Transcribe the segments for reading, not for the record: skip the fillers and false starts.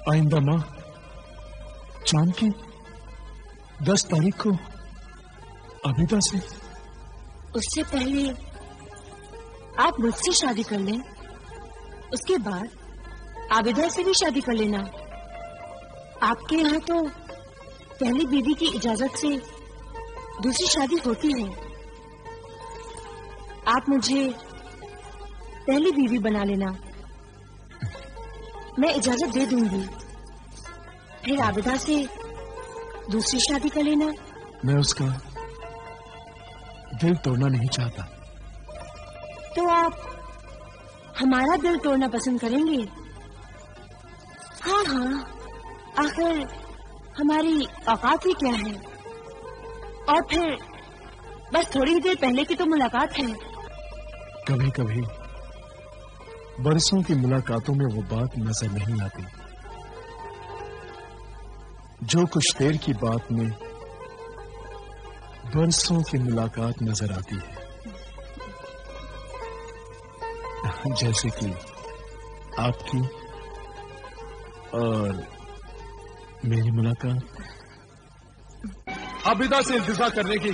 आइंदा माह चांद की 10 तारीख को आबिदा से। उससे पहले आप मुझसे शादी कर लें, उसके बाद आबिदा से भी शादी कर लेना। आपके यहाँ तो पहली बीवी की इजाजत से दूसरी शादी होती है। आप मुझे पहली बीवी बना लेना, मैं इजाजत दे दूंगी। फिर आबिदा से दूसरी शादी कर लेना। मैं उसका दिल तोड़ना नहीं चाहता। तो आप हमारा दिल तोड़ना पसंद करेंगे? हाँ हाँ, आखिर हमारी औकात ही क्या है। और फिर बस थोड़ी ही देर पहले की तो मुलाकात है। कभी कभी बरसों की मुलाकातों में वो बात नजर नहीं आती जो कुछ देर की बात में बरसों की मुलाकात नजर आती है। जैसे कि आपकी और मेरी मुलाकात। आबिदा से इंतजार करने की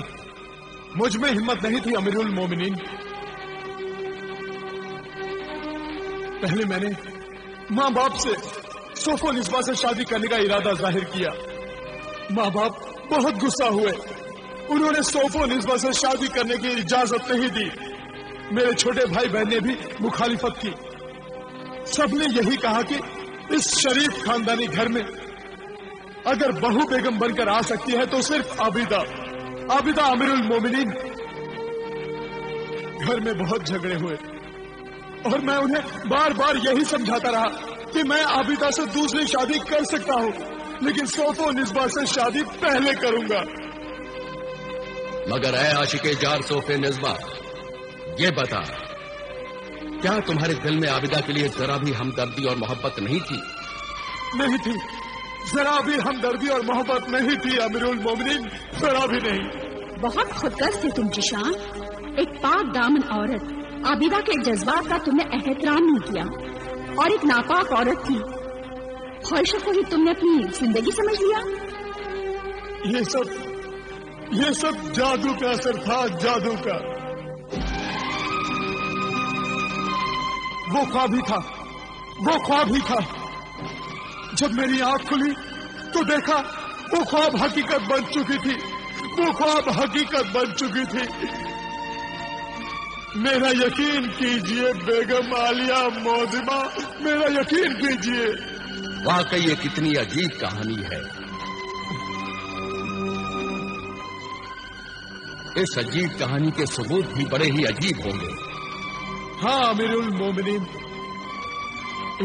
मुझ में हिम्मत नहीं थी अमीरुल मोमिनीन। पहले मैंने माँ बाप से सोफो निस्बा से शादी करने का इरादा जाहिर किया। माँ बाप बहुत गुस्सा हुए, उन्होंने सोफो निस्बा से शादी करने की इजाजत नहीं दी। मेरे छोटे भाई बहन ने भी मुखालिफत की। सबने यही कहा कि इस शरीफ खानदानी घर में अगर बहू बेगम बनकर आ सकती है तो सिर्फ आबिदा, आबिदा अमीरुल मोमिनीन। घर में बहुत झगड़े हुए और मैं उन्हें बार बार यही समझाता रहा कि मैं आबिदा से दूसरी शादी कर सकता हूँ, लेकिन सोफो निस्बा से शादी पहले करूंगा। मगर ऐ आशिके जार सोफे निस्बा, ये बता, क्या तुम्हारे दिल में आबिदा के लिए जरा भी हमदर्दी और मोहब्बत नहीं थी? नहीं थी, जरा भी हमदर्दी और मोहब्बत नहीं थी अमीरुल मोमिनीन, जरा भी नहीं। बहुत खुदगर्ज थे तुम जिशान। एक पाक दामन औरत आबिदा के जज्बात का तुमने एहतराम नहीं किया और एक नापाक औरत थी ख्वाहिशों को ही तुमने अपनी जिंदगी समझ लिया। ये सब जादू का असर था, जादू का। वो ख्वाब ही था। जब मेरी आंख खुली तो देखा वो ख्वाब हकीकत बन चुकी थी। मेरा यकीन कीजिए बेगम आलिया मौजिमा, मेरा यकीन कीजिए। वाकई ये कितनी अजीब कहानी है। इस अजीब कहानी के सबूत भी बड़े ही अजीब होंगे। हाँ अमीरुल मोमिनीन,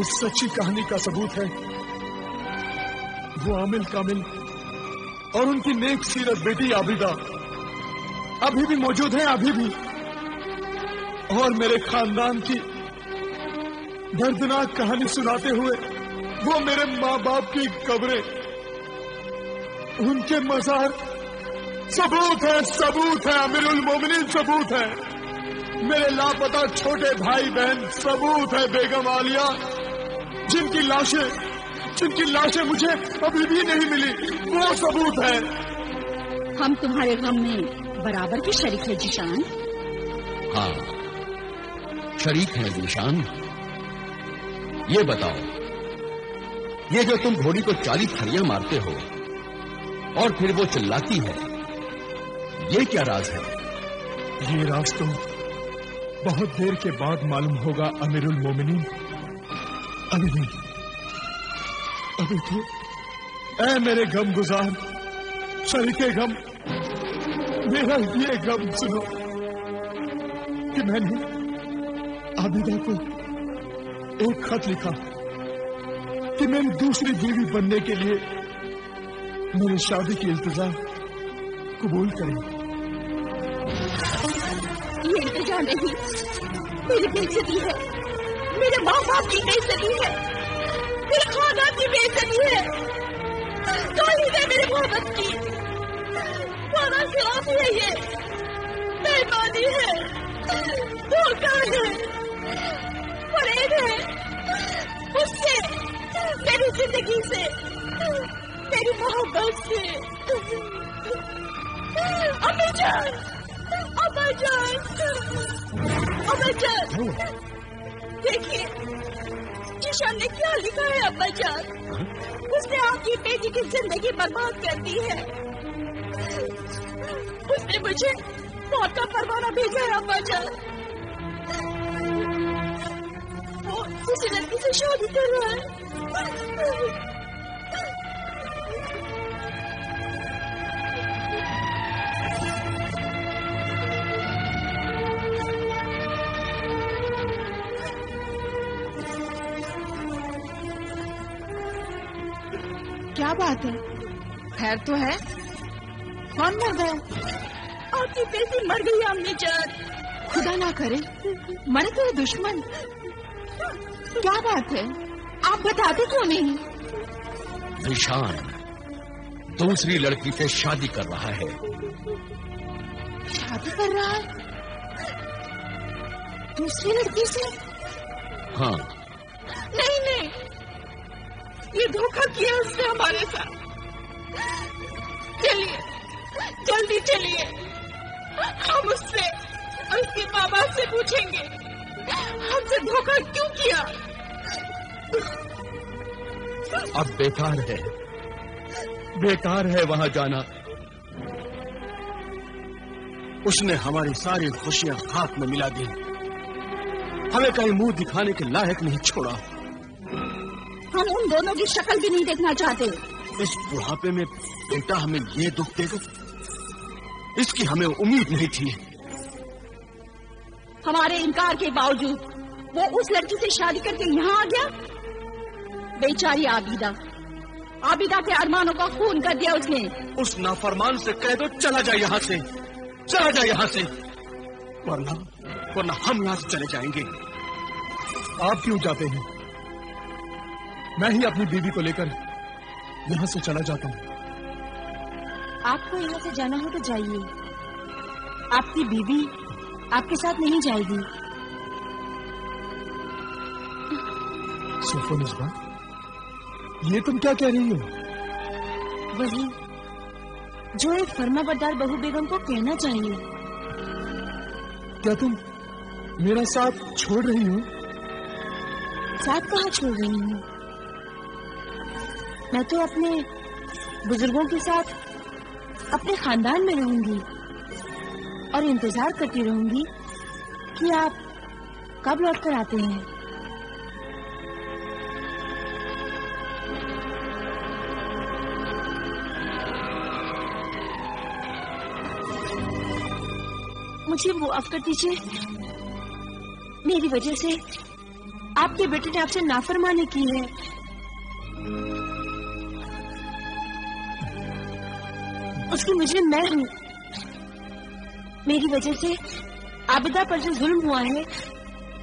इस सच्ची कहानी का सबूत है वो आमिल कामिल और उनकी नेक सीरत बेटी आबिदा अभी भी मौजूद है, अभी भी। और मेरे खानदान की दर्दनाक कहानी सुनाते हुए वो मेरे माँ बाप की कब्रें, उनके मज़ार, सबूत है अमीरुल मोमिनीन, सबूत है। मेरे लापता छोटे भाई बहन, सबूत है बेगम आलिया, जिनकी लाशें मुझे अभी भी नहीं मिली, वो सबूत है। हम तुम्हारे गम में बराबर के शरीक है जिशान। हाँ, शरीक है जिशान। ये बताओ, ये जो तुम घोड़ी को 40 फरियां मारते हो और फिर वो चिल्लाती है, ये क्या राज है? ये राज तो बहुत देर के बाद मालूम होगा अमीरुल मोमिनीन। अभी तो ऐ मेरे गम गुजार शरीके गम, मेरा ये गम सुनो कि मैंने आबिदा को एक खत लिखा कि मेरी दूसरी बीवी बनने के लिए मेरी शादी की इल्तिजा कबूल करें। ये इल्तिजा नहीं, मेरी बेइज्जती है, मेरे माँ बाप की बेइज्जती है, मेरे खानदान की बेइज्जती है। तौहीद है मेरी मोहब्बत की, वादा खिलाफी है, ये बेईमानी है, धोखा है, फरेब है। उससे मेरी जिंदगी से, मेरी मोहब्बत से। अम्मा जान, अम्मा जान, अम्मा जान, देखिए ईशान ने क्या लिखा है अम्मा जान। उसने आपकी बेटी की जिंदगी बर्बाद कर दी है। उसने मुझे मौत का परवाना भेजा है अम्मा जान। वो किसी लड़की से शादी कर रहा है। क्या बात है? खैर तो है? कौन मर गया? आपकी बेटी मर गई अम्मी जान। खुदा ना करे मरे तो दुश्मन। क्या बात है? आप बताते क्यों नहीं? निशान दूसरी लड़की से शादी कर रहा है। शादी कर रहा है? दूसरी लड़की से? हाँ। नहीं नहीं, ये धोखा किया उसने हमारे साथ। चलिए जल्दी चलिए, हम उससे और उसके माँ बाप से पूछेंगे हमसे धोखा क्यों किया। अब बेकार है वहां जाना। उसने हमारी सारी खुशियां हाथ में मिला दी, हमें कहीं मुंह दिखाने के लायक नहीं छोड़ा। हम उन दोनों की शक्ल भी नहीं देखना चाहते। इस बुढ़ापे में बेटा हमें ये दुख देगा, इसकी हमें उम्मीद नहीं थी। हमारे इनकार के बावजूद वो उस लड़की से शादी करके यहाँ आ गया। बेचारी आबिदा के अरमानों का खून कर दिया उसने। उस नाफरमान से कह दो चला जाए यहाँ से, चला जाए यहाँ से, वरना हम यहाँ से चले जाएंगे। आप क्यों जाते हैं? मैं ही अपनी बीवी को लेकर यहाँ से चला जाता हूँ। आपको यहाँ से जाना हो तो जाइए, आपकी बीवी आपके साथ नहीं जाएगी। सोफोनिस्बा, ये तुम क्या कह रही हो? वही जो एक फर्माबरदार बहू बेगम को कहना चाहिए। क्या तुम मेरा साथ छोड़ रही हो? साथ कहाँ छोड़ रही हूँ? मैं तो अपने बुजुर्गों के साथ अपने खानदान में रहूंगी और इंतजार करती रहूंगी कि आप कब लौट कर आते हैं। मुझे माफ कर दीजिए, मेरी वजह से आपके बेटे ने आपसे नाफरमानी की है। उसकी मुजरिम मैं हूँ। मेरी वजह से आबिदा पर जो जुल्म हुआ है,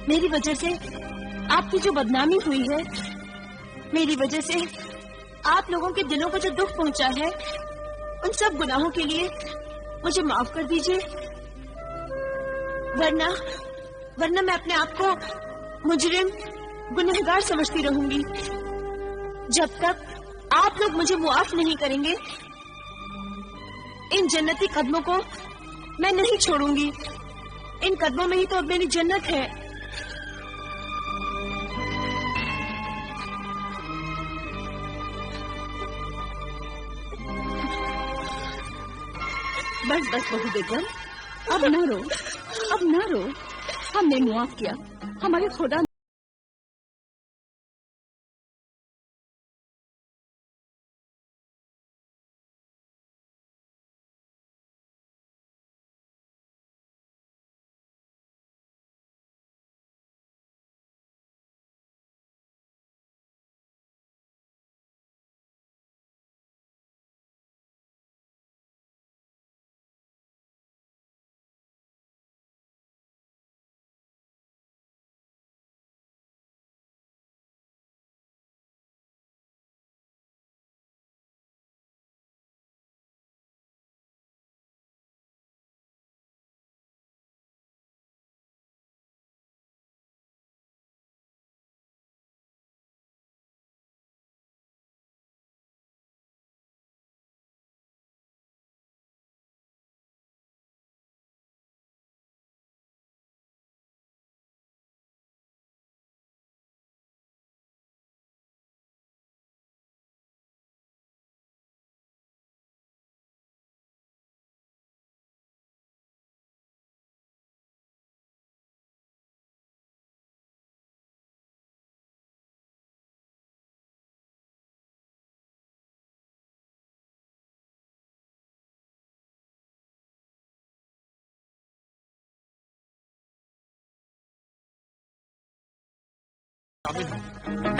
मेरी वजह से आपकी जो बदनामी हुई है, मेरी वजह से आप लोगों के दिलों को जो दुख पहुंचा है, उन सब गुनाहों के लिए मुझे माफ कर दीजिए। वरना मैं अपने आप को मुजरिम, गुनहगार समझती रहूंगी। जब तक आप लोग मुझे मुआफ नहीं करेंगे, इन जन्नती कदमों को मैं नहीं छोड़ूंगी। इन कदमों में ही तो अब मेरी जन्नत है। बस बहू बेगम, अब न रो। हमने मुआफ किया, हमारे खुदा शामिल है।